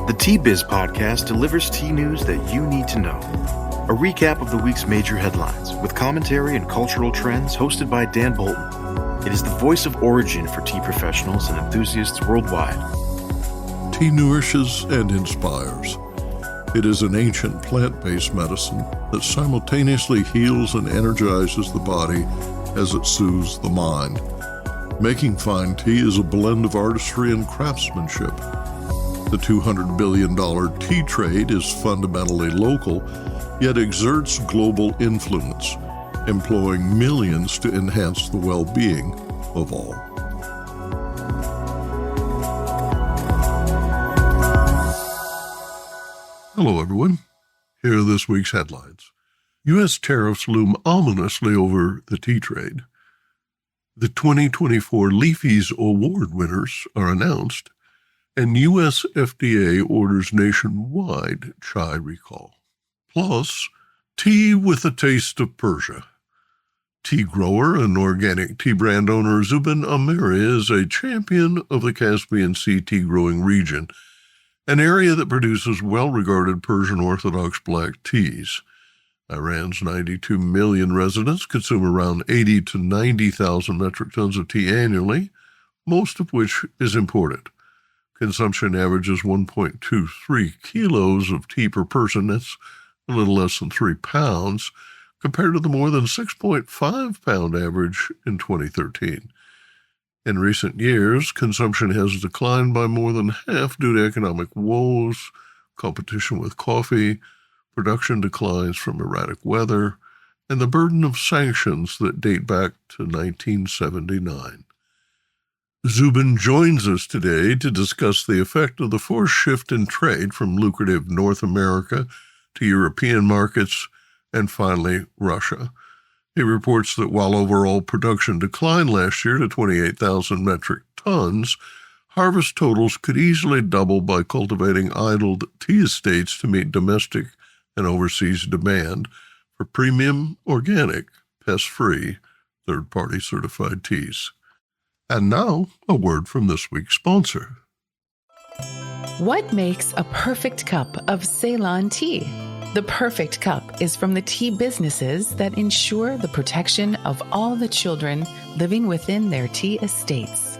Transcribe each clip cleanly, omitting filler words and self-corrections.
The Tea Biz podcast delivers tea news that you need to know. A recap of the week's major headlines with commentary and cultural trends hosted by Dan Bolton. It is the voice of origin for tea professionals and enthusiasts worldwide. Tea nourishes and inspires. It is an ancient plant-based medicine that simultaneously heals and energizes the body as it soothes the mind. Making fine tea is a blend of artistry and craftsmanship. The $200 billion tea trade is fundamentally local, yet exerts global influence, employing millions to enhance the well-being of all. Hello, everyone. Here are this week's headlines. U.S. tariffs loom ominously over the tea trade. The 2024 Leafies award winners are announced, and U.S. FDA orders nationwide chai recall. Plus, tea with a taste of Persia. Tea grower and organic tea brand owner Zubin Amiri is a champion of the Caspian Sea tea growing region, an area that produces well-regarded Persian orthodox black teas. Iran's 92 million residents consume around 80 to 90,000 metric tons of tea annually, most of which is imported. Consumption averages 1.23 kilos of tea per person. That's a little less than 3 pounds, compared to the more than 6.5-pound average in 2013. In recent years, consumption has declined by more than half due to economic woes, competition with coffee, production declines from erratic weather, and the burden of sanctions that date back to 1979. Zubin joins us today to discuss the effect of the forced shift in trade from lucrative North America to European markets and finally Russia. He reports that while overall production declined last year to 28,000 metric tons, harvest totals could easily double by cultivating idled tea estates to meet domestic and overseas demand for premium, organic, pest-free, third-party certified teas. And now, a word from this week's sponsor. What makes a perfect cup of Ceylon tea? The perfect cup is from the tea businesses that ensure the protection of all the children living within their tea estates.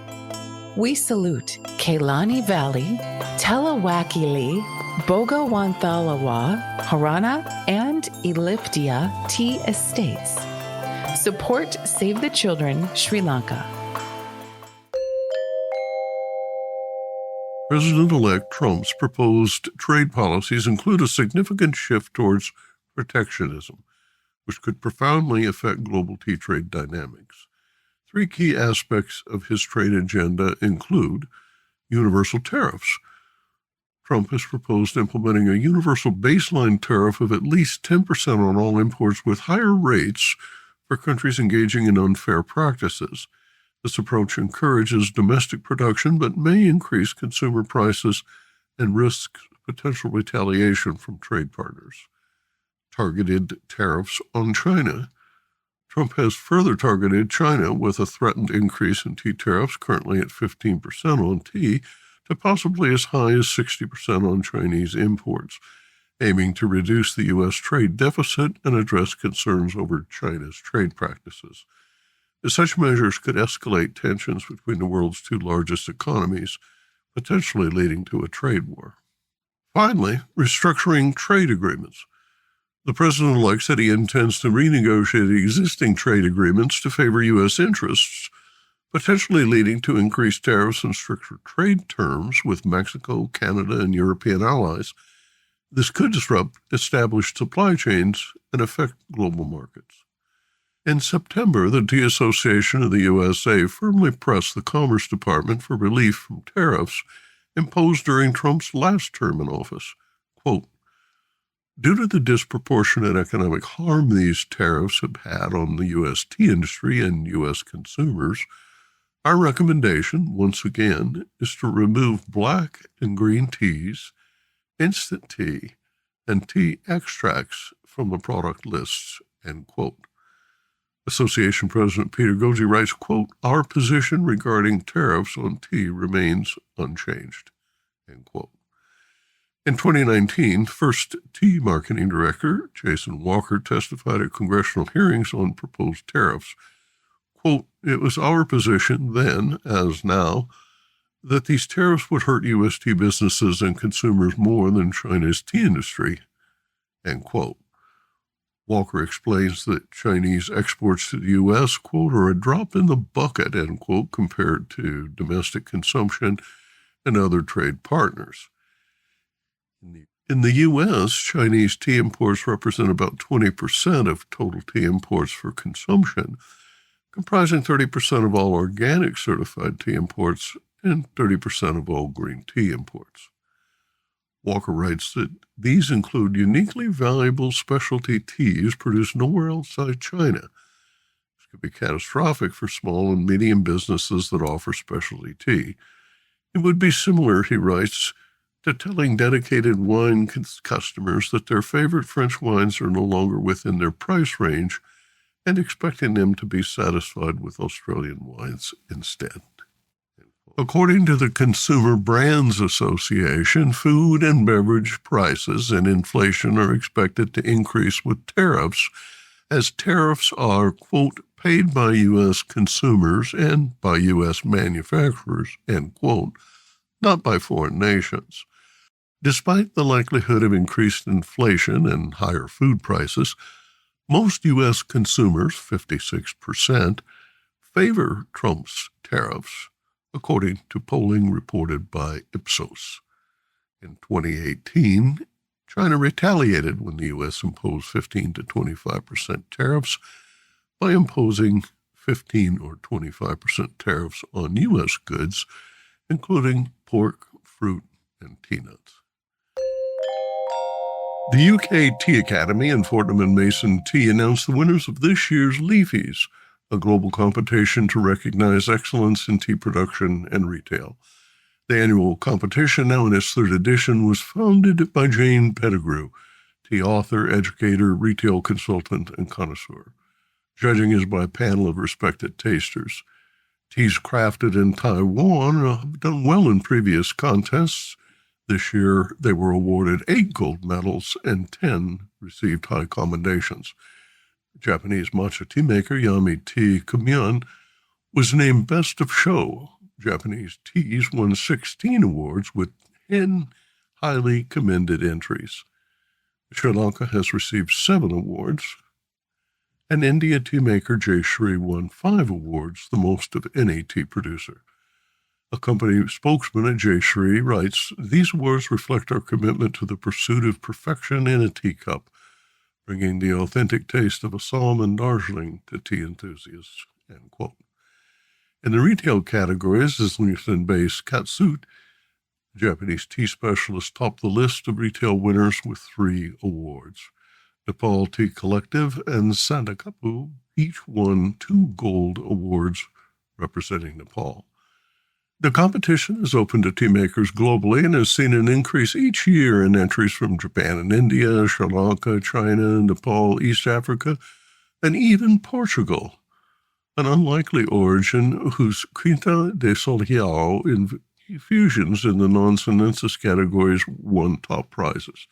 We salute Kailani Valley, Telawakili, Bogawantalawa, Harana, and Elifdia tea estates. Support Save the Children, Sri Lanka. President-elect Trump's proposed trade policies include a significant shift towards protectionism, which could profoundly affect global tea trade dynamics. 3 key aspects of his trade agenda include universal tariffs. Trump has proposed implementing a universal baseline tariff of at least 10% on all imports with higher rates for countries engaging in unfair practices. This approach encourages domestic production but may increase consumer prices and risks potential retaliation from trade partners. Targeted tariffs on China. Trump has further targeted China with a threatened increase in tea tariffs, currently at 15% on tea, to possibly as high as 60% on Chinese imports, aiming to reduce the U.S. trade deficit and address concerns over China's trade practices. Such measures could escalate tensions between the world's 2 largest economies, potentially leading to a trade war. Finally, restructuring trade agreements. The president-elect said he intends to renegotiate existing trade agreements to favor U.S. interests, potentially leading to increased tariffs and stricter trade terms with Mexico, Canada, and European allies. This could disrupt established supply chains and affect global markets. In September, the Tea Association of the USA firmly pressed the Commerce Department for relief from tariffs imposed during Trump's last term in office. Quote, "Due to the disproportionate economic harm these tariffs have had on the U.S. tea industry and U.S. consumers, our recommendation, once again, is to remove black and green teas, instant tea, and tea extracts from the product lists," end quote. Association President Peter Goji writes, quote, "Our position regarding tariffs on tea remains unchanged," end quote. In 2019, first tea marketing director Jason Walker testified at congressional hearings on proposed tariffs. Quote, "It was our position then, as now, that these tariffs would hurt U.S. tea businesses and consumers more than China's tea industry," end quote. Walker explains that Chinese exports to the U.S., quote, "are a drop in the bucket," end quote, compared to domestic consumption and other trade partners. In the U.S., Chinese tea imports represent about 20% of total tea imports for consumption, comprising 30% of all organic certified tea imports and 30% of all green tea imports. Walker writes that these include uniquely valuable specialty teas produced nowhere outside China. This could be catastrophic for small and medium businesses that offer specialty tea. It would be similar, he writes, to telling dedicated wine customers that their favorite French wines are no longer within their price range and expecting them to be satisfied with Australian wines instead. According to the Consumer Brands Association, food and beverage prices and inflation are expected to increase with tariffs, as tariffs are, quote, "paid by U.S. consumers and by U.S. manufacturers," end quote, not by foreign nations. Despite the likelihood of increased inflation and higher food prices, most U.S. consumers, 56%, favor Trump's tariffs, according to polling reported by Ipsos. In 2018, China retaliated when the U.S. imposed 15 to 25% tariffs by imposing 15 or 25% tariffs on U.S. goods, including pork, fruit, and tea nuts. The UK Tea Academy and Fortnum & Mason Tea announced the winners of this year's Leafies, a global competition to recognize excellence in tea production and retail. The annual competition, now in its third edition, was founded by Jane Pettigrew, tea author, educator, retail consultant, and connoisseur. Judging is by a panel of respected tasters. Teas crafted in Taiwan have done well in previous contests. This year, they were awarded 8 gold medals and 10 received high commendations. Japanese matcha tea maker Yami Tea Kumyon was named Best of Show. Japanese teas won 16 awards with 10 highly commended entries. Sri Lanka has received 7 awards, and India tea maker Jay Shri won 5 awards, the most of any tea producer. A company spokesman at Jay Shri writes, "These awards reflect our commitment to the pursuit of perfection in a teacup, bringing the authentic taste of Assam and Darjeeling to tea enthusiasts," end quote. In the retail categories, Islington-based Katsut, Japanese tea specialist, topped the list of retail winners with 3 awards. Nepal Tea Collective and Sandakapu each won 2 gold awards representing Nepal. The competition is open to tea makers globally and has seen an increase each year in entries from Japan and India, Sri Lanka, China, Nepal, East Africa, and even Portugal, an unlikely origin whose Quinta de Solhao infusions in the non-sinensis categories won top prizes.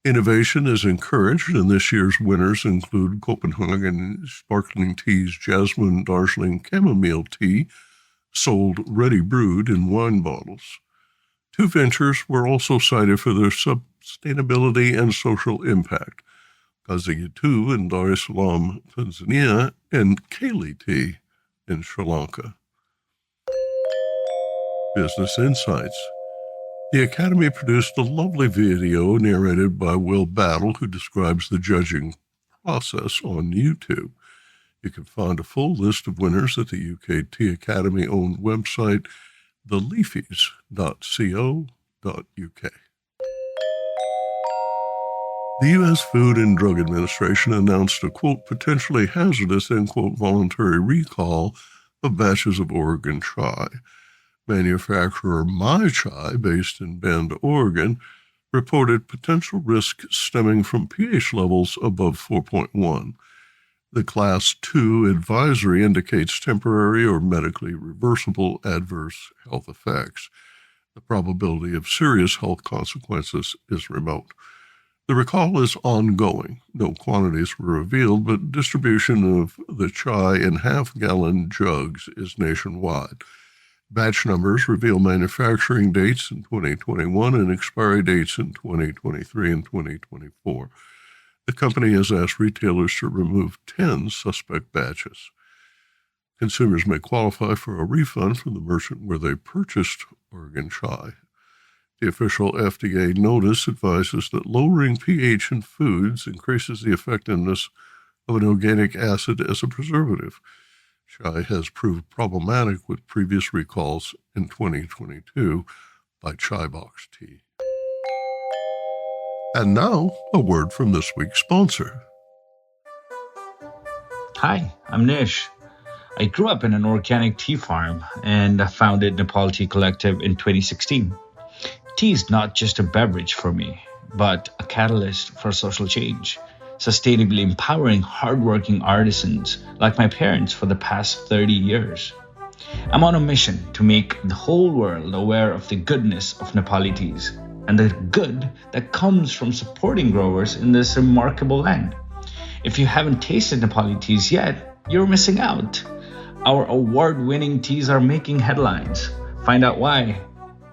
Innovation is encouraged, and this year's winners include Copenhagen Sparkling Tea's Jasmine Darjeeling Chamomile Tea, sold ready brewed in wine bottles. 2 ventures were also cited for their sustainability and social impact: Kaziyatu in Dar es Salaam, Tanzania, and Kali Tea in Sri Lanka. Business Insights. The Academy produced a lovely video narrated by Will Battle, who describes the judging process on YouTube. You can find a full list of winners at the UK Tea Academy-owned website, theleafies.co.uk. The U.S. Food and Drug Administration announced a, quote, potentially hazardous, end quote, voluntary recall of batches of Oregon chai. Manufacturer My Chai, based in Bend, Oregon, reported potential risk stemming from pH levels above 4.1. The Class 2 advisory indicates temporary or medically reversible adverse health effects. The probability of serious health consequences is remote. The recall is ongoing. No quantities were revealed, but distribution of the chai in half-gallon jugs is nationwide. Batch numbers reveal manufacturing dates in 2021 and expiry dates in 2023 and 2024. The company has asked retailers to remove 10 suspect batches. Consumers may qualify for a refund from the merchant where they purchased Oregon chai. The official FDA notice advises that lowering pH in foods increases the effectiveness of an organic acid as a preservative. Chai has proved problematic with previous recalls in 2022 by Chai Box Tea. And now, a word from this week's sponsor. Hi, I'm Nish. I grew up in an organic tea farm and founded Nepal Tea Collective in 2016. Tea is not just a beverage for me, but a catalyst for social change, sustainably empowering hardworking artisans like my parents for the past 30 years. I'm on a mission to make the whole world aware of the goodness of Nepali teas and the good that comes from supporting growers in this remarkable land. If you haven't tasted Nepali teas yet, you're missing out. Our award-winning teas are making headlines. Find out why.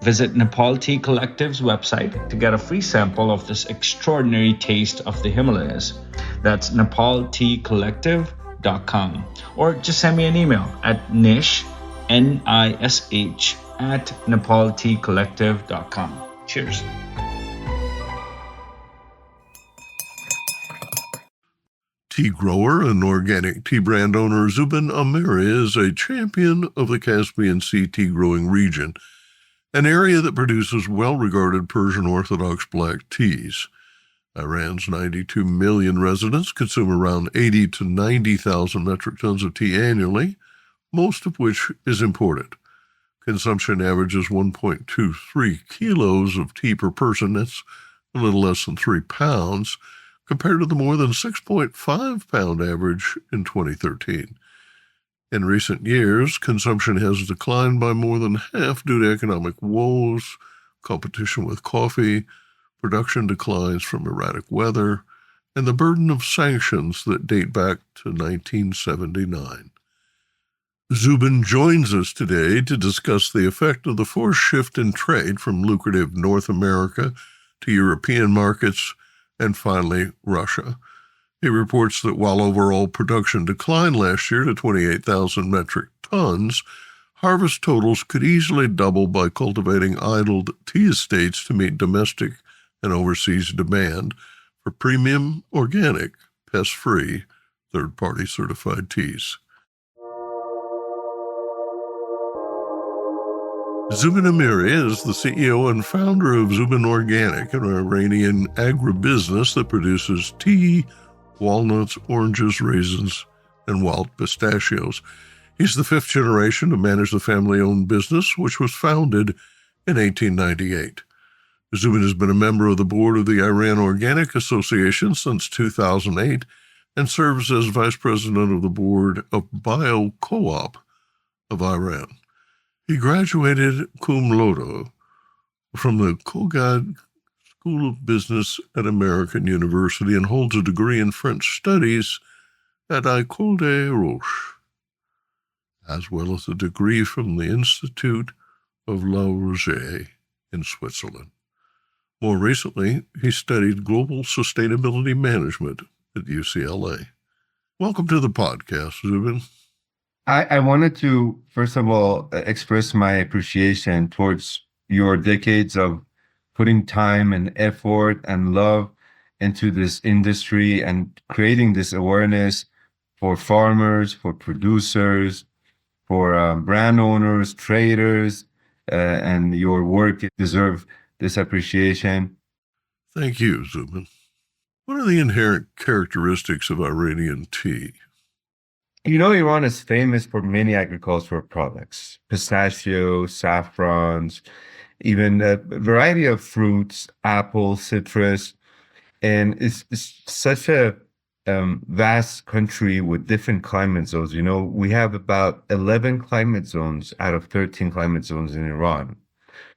Visit Nepal Tea Collective's website to get a free sample of this extraordinary taste of the Himalayas. That's nepalteacollective.com. Or just send me an email at nish, Nish, at nepalteacollective.com. Cheers. Tea grower and organic tea brand owner Zubin Amiri is a champion of the Caspian Sea tea growing region, an area that produces well-regarded Persian orthodox black teas. Iran's 92 million residents consume around 80 to 90,000 metric tons of tea annually, most of which is imported. Consumption averages 1.23 kilos of tea per person. That's a little less than 3 pounds, compared to the more than 6.5-pound average in 2013. In recent years, consumption has declined by more than half due to economic woes, competition with coffee, production declines from erratic weather, and the burden of sanctions that date back to 1979. Zubin joins us today to discuss the effect of the forced shift in trade from lucrative North America to European markets and finally Russia. He reports that while overall production declined last year to 28,000 metric tons, harvest totals could easily double by cultivating idled tea estates to meet domestic and overseas demand for premium, organic, pest-free, third-party certified teas. Zubin Amiri is the CEO and founder of Zubin Organic, an Iranian agribusiness that produces tea, walnuts, oranges, raisins, and wild pistachios. He's the fifth generation to manage the family-owned business, which was founded in 1898. Zubin has been a member of the board of the Iran Organic Association since 2008 and serves as vice president of the board of Bio Co-op of Iran. He graduated cum laude from the Kogad School of Business at American University and holds a degree in French Studies at École des Roches, as well as a degree from the Institute of La Roche in Switzerland. More recently, he studied Global Sustainability Management at UCLA. Welcome to the podcast, Zubin. I wanted to, first of all, express my appreciation towards your decades of putting time and effort and love into this industry and creating this awareness for farmers, for producers, for brand owners, traders, and your work deserve this appreciation. Thank you, Zubin. What are the inherent characteristics of Iranian tea? You know, Iran is famous for many agricultural products, pistachios, saffrons, even a variety of fruits, apples, citrus. And it's such a vast country with different climate zones. You know, we have about 11 climate zones out of 13 climate zones in Iran.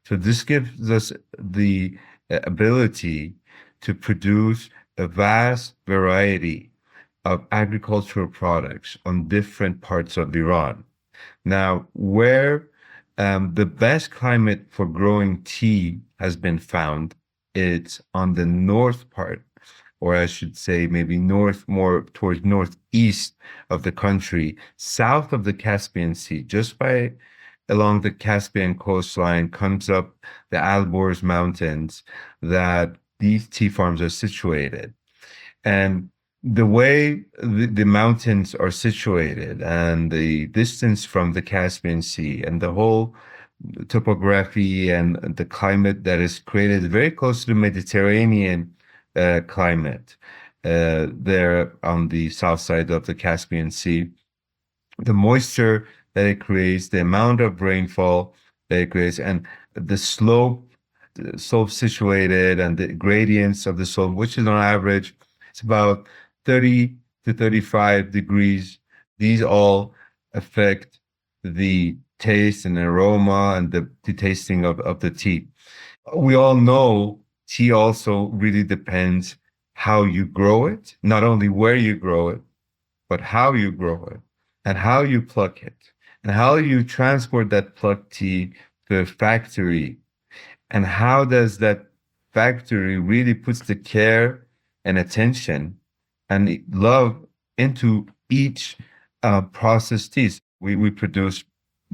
So this gives us the ability to produce a vast variety of agricultural products on different parts of Iran. Now, where the best climate for growing tea has been found, it's on the north part, or I should say maybe north, more towards northeast of the country, south of the Caspian Sea, just by along the Caspian coastline comes up the Alborz Mountains that these tea farms are situated. And the way the mountains are situated and the distance from the Caspian Sea and the whole topography and the climate that is created very close to the Mediterranean climate there on the south side of the Caspian Sea, the moisture that it creates, the amount of rainfall that it creates, and the slope situated and the gradients of the slope, which is on average, it's about 30 to 35 degrees. These all affect the taste and aroma and the tasting of the tea. We all know tea also really depends how you grow it, not only where you grow it, but how you grow it and how you pluck it and how you transport that plucked tea to a factory and how does that factory really puts the care and attention and love into each processed teas. We produce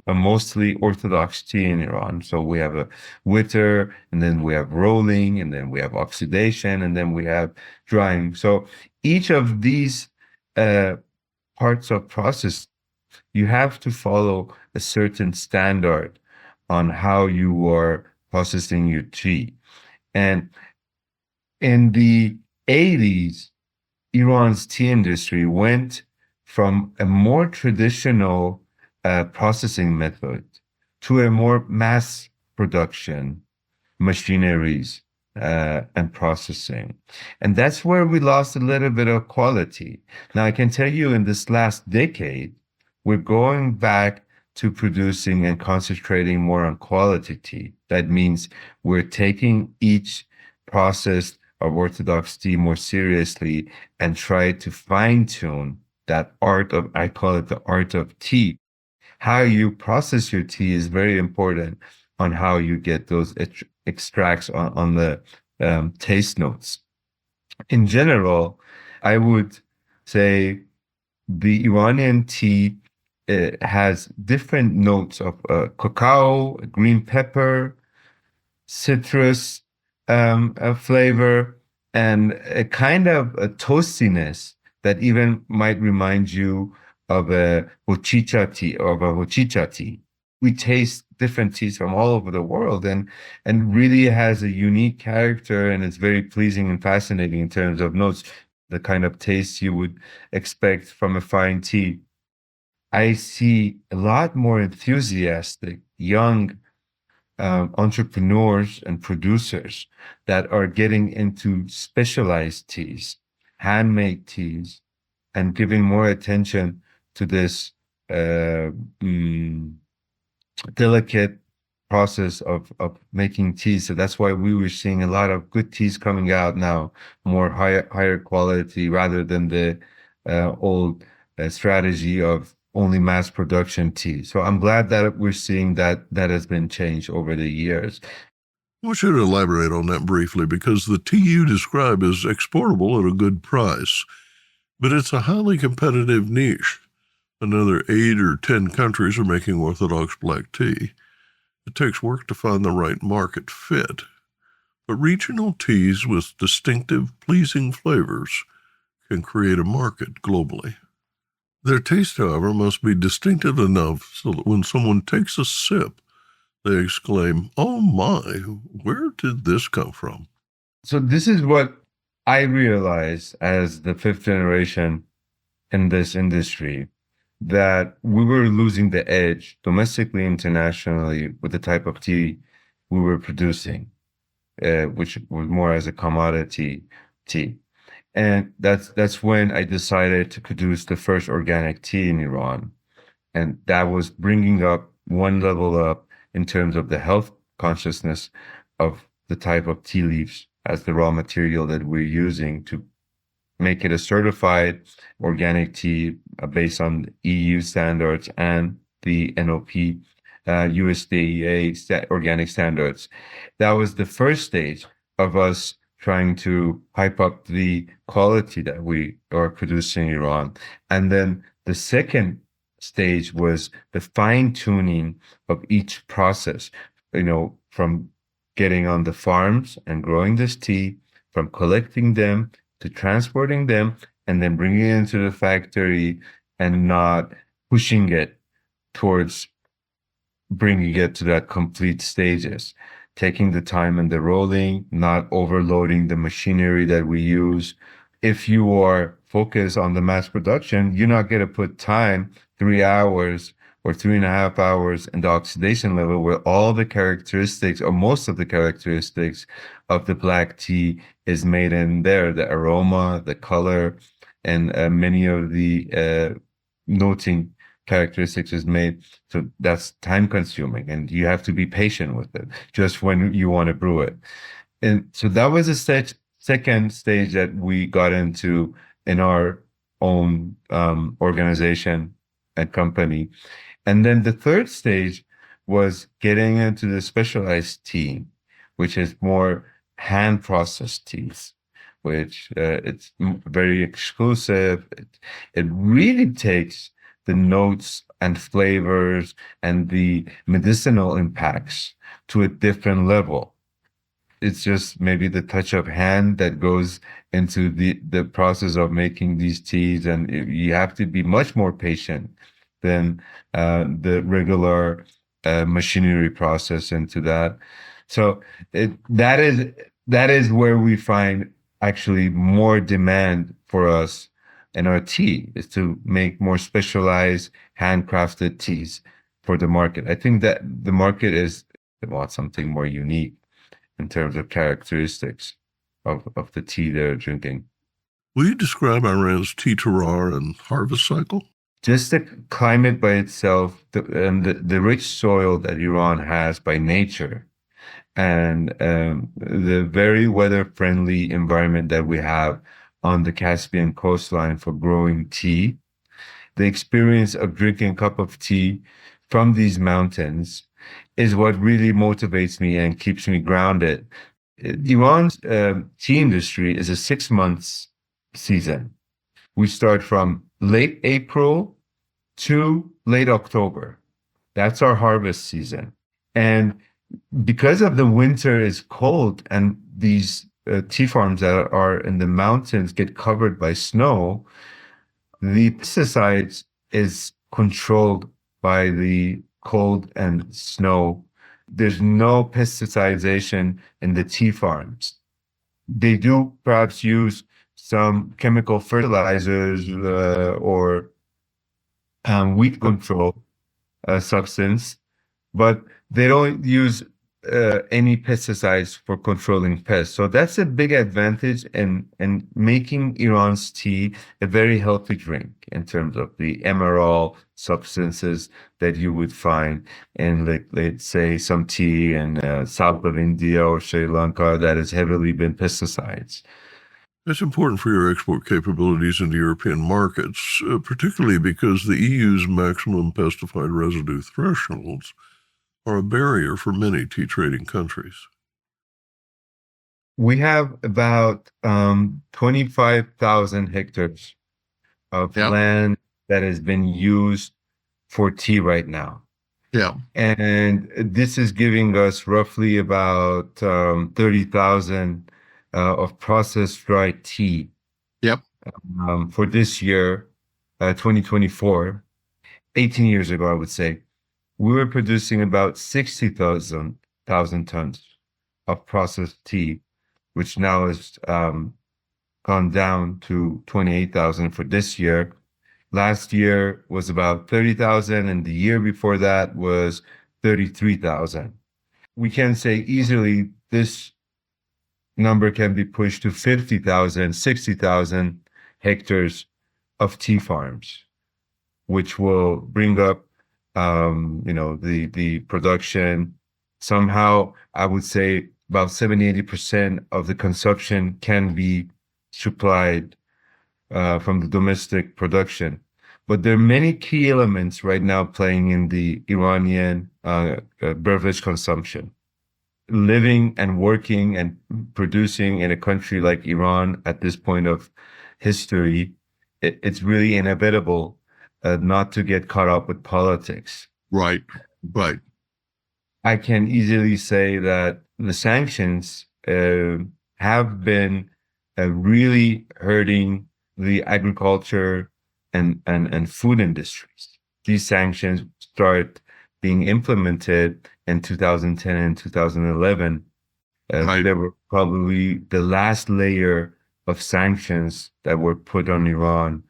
a mostly orthodox tea in Iran. So we have a witter, and then we have rolling, and then we have oxidation, and then we have drying. So each of these parts of process, you have to follow a certain standard on how you are processing your tea. And in the 80s, Iran's tea industry went from a more traditional processing method to a more mass production machineries and processing. And that's where we lost a little bit of quality. Now, I can tell you in this last decade, we're going back to producing and concentrating more on quality tea. That means we're taking each process of orthodox tea more seriously and try to fine tune that art of, I call it the art of tea. How you process your tea is very important on how you get those extracts on the taste notes. In general, I would say the Iranian tea has different notes of cacao, green pepper, citrus flavor, and a kind of a toastiness that even might remind you of a hochicha tea. We taste different teas from all over the world and really has a unique character, and it's very pleasing and fascinating in terms of notes, the kind of taste you would expect from a fine tea. I see a lot more enthusiastic young entrepreneurs and producers that are getting into specialized teas, handmade teas, and giving more attention to this delicate process of making teas. So that's why we were seeing a lot of good teas coming out now, more higher quality rather than the old strategy of only mass production tea. So I'm glad that we're seeing that has been changed over the years. I want you to elaborate on that briefly, because the tea you describe is exportable at a good price, but it's a highly competitive niche. Another 8 or 10 countries are making orthodox black tea. It takes work to find the right market fit, but regional teas with distinctive, pleasing flavors can create a market globally. Their taste, however, must be distinctive enough so that when someone takes a sip, they exclaim, "Oh my, where did this come from?" So this is what I realized as the 5th generation in this industry, that we were losing the edge domestically, internationally with the type of tea we were producing, which was more as a commodity tea. And that's when I decided to produce the first organic tea in Iran. And that was bringing up one level up in terms of the health consciousness of the type of tea leaves as the raw material that we're using to make it a certified organic tea based on EU standards and the NOP, USDA organic standards. That was the first stage of us trying to hype up the quality that we are producing in Iran. And then the second stage was the fine tuning of each process, from getting on the farms and growing this tea, from collecting them to transporting them, and then bringing it into the factory and not pushing it towards bringing it to that complete stages, taking the time and the rolling, not overloading the machinery that we use. If you are focused on the mass production, you're not going to put time, 3 hours or 3.5 hours in the oxidation level where all the characteristics or most of the characteristics of the black tea is made in there, the aroma, the color, and many of the noting characteristics is made. So that's time consuming and you have to be patient with it just when you want to brew it. And so that was a second stage that we got into in our own organization and company. And then the third stage was getting into the specialized tea, which is more hand processed teas, which it's very exclusive. It really takes the notes and flavors and the medicinal impacts to a different level. It's just maybe the touch of hand that goes into the process of making these teas. And you have to be much more patient than the regular machinery process into that. So that is where we find actually more demand for us in our tea, is to make more specialized handcrafted teas for the market. I think that the market wants something more unique in terms of characteristics of the tea they're drinking. Will you describe Iran's tea terroir and harvest cycle? Just the climate by itself, and the rich soil that Iran has by nature, and the very weather-friendly environment that we have on the Caspian coastline for growing tea, the experience of drinking a cup of tea from these mountains is what really motivates me and keeps me grounded. Iran's tea industry is a 6 months season. We start from late April to late October. That's our harvest season. And because of the winter is cold and these tea farms that are in the mountains get covered by snow, the pesticides is controlled by the cold and snow. There's no pesticization in the tea farms. They do perhaps use some chemical fertilizers or weed control substance, but they don't use any pesticides for controlling pests. So that's a big advantage in making Iran's tea a very healthy drink in terms of the emerald substances that you would find in, like, let's say, some tea in south of India or Sri Lanka that has heavily been pesticides. That's important for your export capabilities into European markets, particularly because the EU's maximum pesticide residue thresholds are a barrier for many tea trading countries. We have about 25,000 hectares of land that has been used for tea right now. Yeah. And this is giving us roughly about 30,000 of processed dry tea. Yep. For this year, 2024, 18 years ago, I would say, we were producing about 60,000 tons of processed tea, which now has gone down to 28,000 for this year. Last year was about 30,000, and the year before that was 33,000. We can say easily this number can be pushed to 50,000, 60,000 hectares of tea farms, which will bring up the production somehow I would say about 70-80% of the consumption can be supplied from the domestic production. But there are many key elements right now playing in the Iranian beverage consumption. Living and working and producing in a country like Iran at this point of history, it's really inevitable not to get caught up with politics. Right, right. I can easily say that the sanctions have been really hurting the agriculture and food industries. These sanctions start being implemented in 2010 and 2011. Right. They were probably the last layer of sanctions that were put on Iran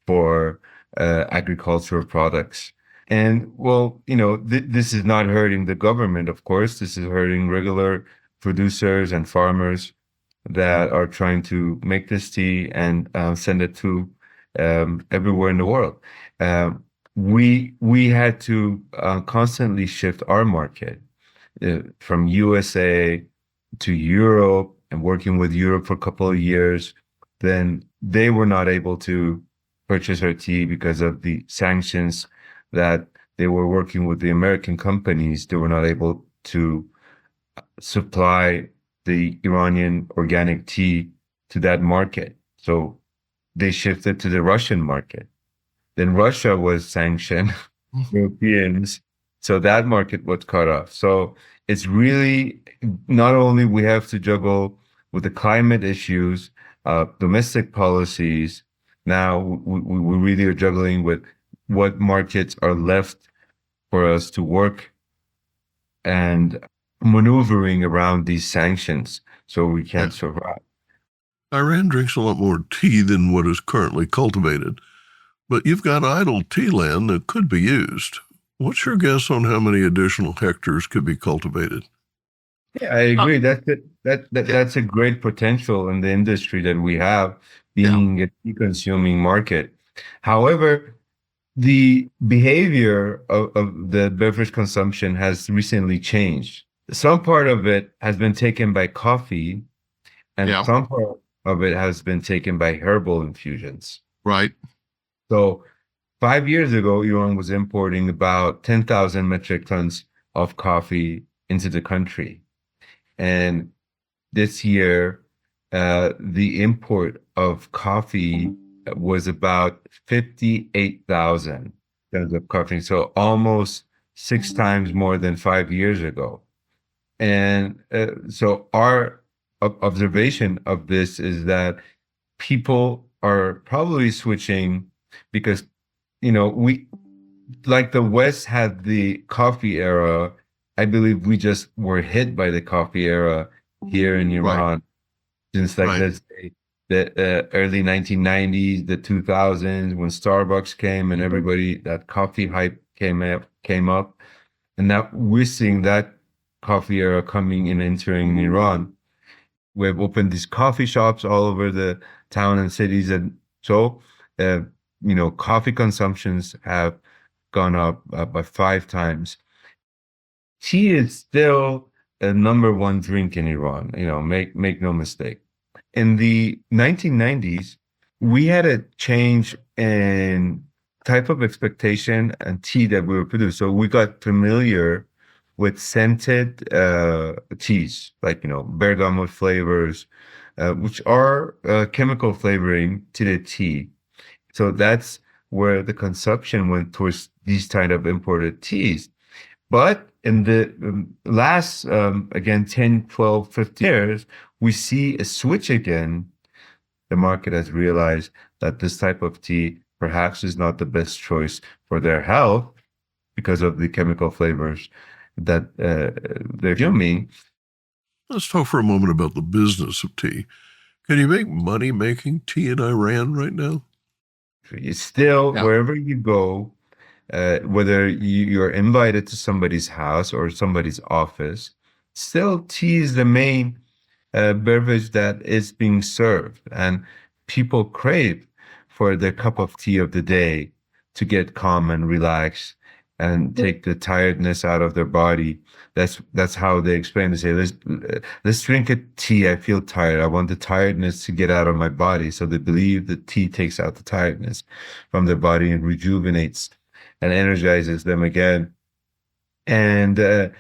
for agricultural products. And well, this is not hurting the government, of course. This is hurting regular producers and farmers that are trying to make this tea and send it to everywhere in the world. We had to constantly shift our market from USA to Europe and working with Europe for a couple of years. Then they were not able to purchase our tea because of the sanctions that they were working with the American companies. They were not able to supply the Iranian organic tea to that market. So they shifted to the Russian market. Then Russia was sanctioned, Europeans. So that market was cut off. So it's really not only we have to juggle with the climate issues, domestic policies. Now we really are juggling with what markets are left for us to work and maneuvering around these sanctions so we can survive. Iran drinks a lot more tea than what is currently cultivated, but you've got idle tea land that could be used. What's your guess on how many additional hectares could be cultivated? Yeah, I agree. That's a great potential in the industry that we have, being a tea consuming market. However, the behavior of the beverage consumption has recently changed. Some part of it has been taken by coffee, and some part of it has been taken by herbal infusions. Right. So 5 years ago, Iran was importing about 10,000 metric tons of coffee into the country. And this year, the import of coffee was about 58,000 tons of coffee. So almost 6 times more than 5 years ago. And so our observation of this is that people are probably switching because, we, like the West had the coffee era. I believe we just were hit by the coffee era here in Iran since let's say the early 1990s, the 2000s, when Starbucks came and everybody, that coffee hype came up. And now we're seeing that coffee era coming and entering Iran. We've opened these coffee shops all over the town and cities. And so, coffee consumptions have gone up by 5 times. Tea is still a number one drink in Iran, make no mistake. In the 1990s, we had a change in type of expectation and tea that we were producing. So we got familiar with scented teas, like, bergamot flavors, which are chemical flavoring to the tea. So that's where the consumption went towards these kind of imported teas. But in the last, again, 10, 12, 15 years, we see a switch again. The market has realized that this type of tea perhaps is not the best choice for their health because of the chemical flavors that they're consuming. Let's talk for a moment about the business of tea. Can you make money making tea in Iran right now? It's still, wherever you go, whether you're invited to somebody's house or somebody's office, still tea is the main beverage that is being served. And people crave for their cup of tea of the day to get calm and relax and take the tiredness out of their body. That's how they explain. They say, let's drink a tea. I feel tired. I want the tiredness to get out of my body. So they believe that tea takes out the tiredness from their body and rejuvenates and energizes them again. And the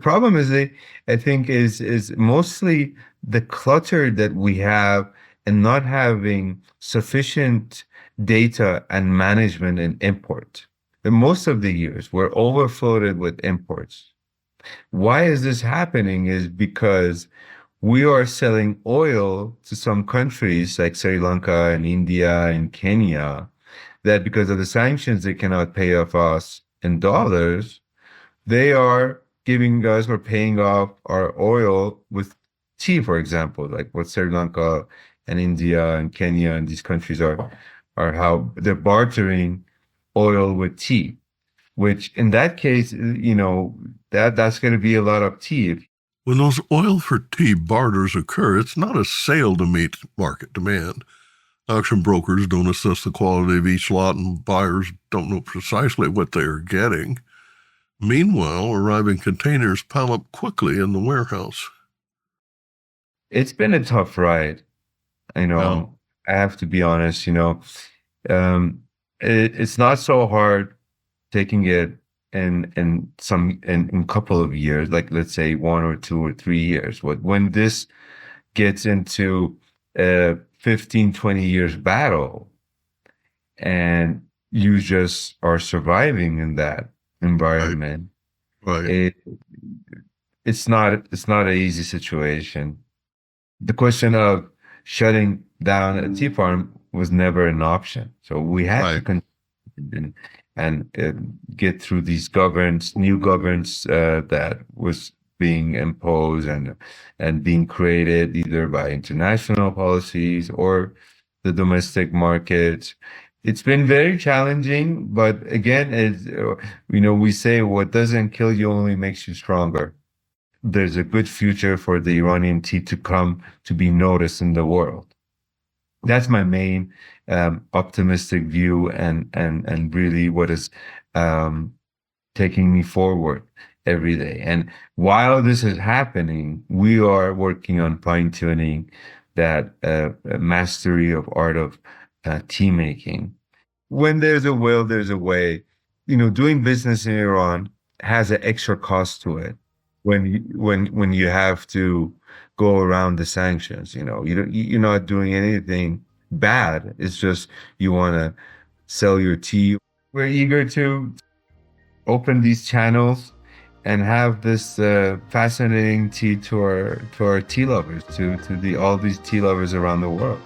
problem is, I think, is mostly the clutter that we have and not having sufficient data and management and import. And most of the years, we're overfloated with imports. Why is this happening? Is because we are selling oil to some countries like Sri Lanka and India and Kenya that because of the sanctions, they cannot pay off us in dollars. They are giving us or paying off our oil with tea, for example, like what Sri Lanka and India and Kenya and these countries are how they're bartering oil with tea, which in that case, that's going to be a lot of tea. When those oil for tea barters occur, it's not a sale to meet market demand. Auction brokers don't assess the quality of each lot, and buyers don't know precisely what they are getting. Meanwhile, arriving containers pile up quickly in the warehouse. It's been a tough ride. I have to be honest, it's not so hard taking it in a couple of years, like let's say 1 or 2 or 3 years. When this gets into a 15, 20 years battle and you just are surviving in that environment, right. It's not an easy situation. The question of shutting down a tea farm was never an option. So we had to continue and get through these new governance that was being imposed and being created either by international policies or the domestic market. It's been very challenging, but again, we say what doesn't kill you only makes you stronger. There's a good future for the Iranian tea to come to be noticed in the world. That's my main optimistic view and really what is taking me forward every day. And while this is happening, we are working on fine-tuning that mastery of art of tea making. When there's a will, there's a way. Doing business in Iran has an extra cost to it. When you have to go around the sanctions, you're not doing anything bad. It's just you want to sell your tea. We're eager to open these channels and have this fascinating tea to our tea lovers, to all these tea lovers around the world.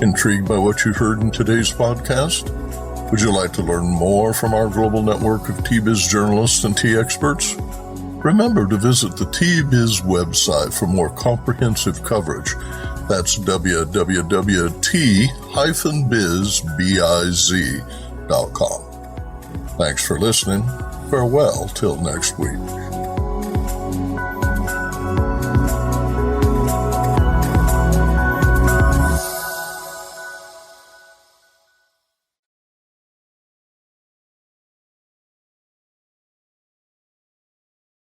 Intrigued by what you heard in today's podcast? Would you like to learn more from our global network of tea biz journalists and tea experts? Remember to visit the Tea Biz website for more comprehensive coverage. That's www.t-biz.com. Thanks for listening. Farewell till next week.